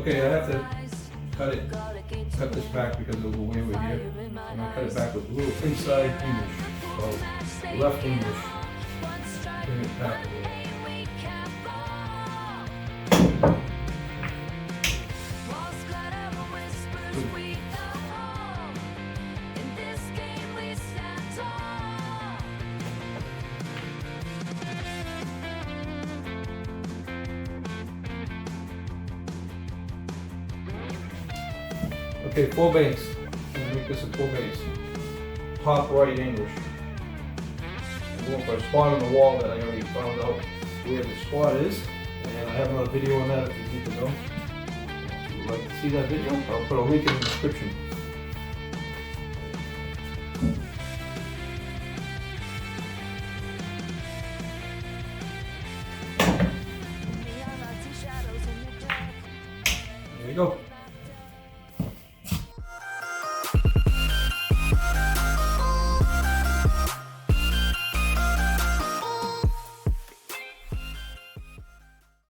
Okay, I have to cut this back because of the way we're here. I'm gonna cut it back with a little inside English. So left English. Bring it back a little. Okay, 4 base. I'm gonna make this a 4 base. Top right English. I'm going for a spot on the wall that I already found out where the spot is. And I have another video on that if you need to know. If you'd like to see that video, I'll put a link in the description. There you go.